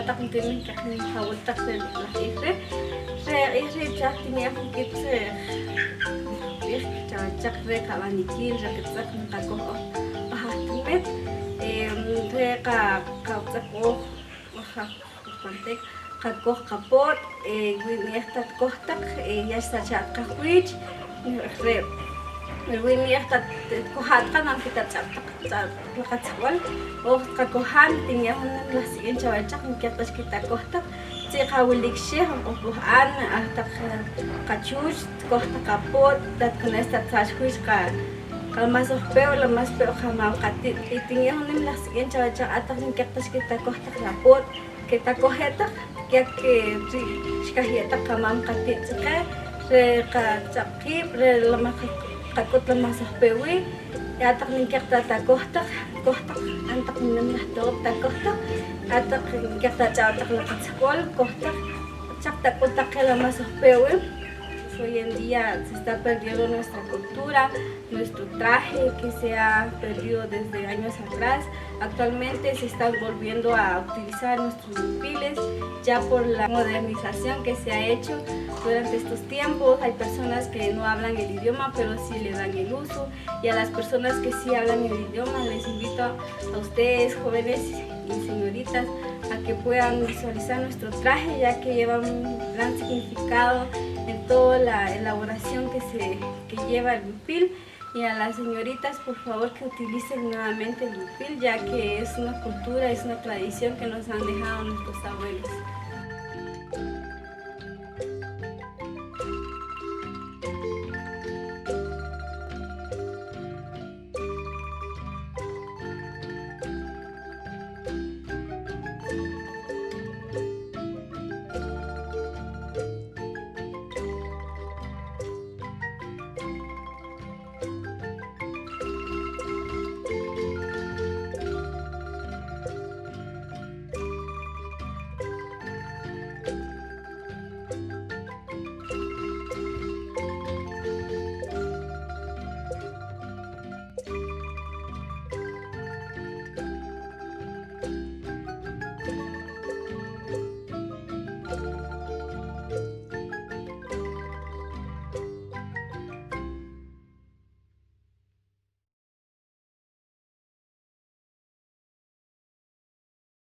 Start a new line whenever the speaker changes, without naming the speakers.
ataq tienen que hawaltaq de la ifre ya tenía que chak re kabanikil re kitsak nqakoh pahatimet re qawtzaqoh pantek qakoh qapot winiqtat kohtaq ya sachat qahwich re winiqtat kohatqa nankitat ch'ap laqatzawal o qakohan tenía la siguiente chavachaq nkiqtash kitakohtaq Tsiqawilikshej upujan hasta qachuch kohta qapot tatkunesta tzachwix qalmasojpeo la mas peo jamam qatit y tenía unim la siguiente chavachaq ataq nkiqtash kitakohtaq lapot kitakojetaq yak xkajietaq qamam qatit tz'iqe re qachaqib re lama qakut lamasojpewi ataq ninkiqtatakohtaq kohtaq antaq nim lahtob takohtaq ataq nkiqtach'awtaq la qatzkol kohtaq chaqtakutaq lamasojpewi. Hoy en día se está perdiendo nuestra cultura, nuestro traje que se ha perdido desde años atrás. Actualmente se están volviendo a utilizar nuestros huipiles ya por la modernización que se ha hecho durante estos tiempos. Hay personas que no hablan el idioma pero sí le dan el uso, y a las personas que sí hablan el idioma les invito a ustedes jóvenes y señoritas a que puedan visualizar nuestro traje, ya que lleva un gran significado en toda la elaboración que lleva el huipil. Y a las señoritas, por favor, que utilicen nuevamente el huipil, ya que es una cultura, es una tradición que nos han dejado nuestros abuelos.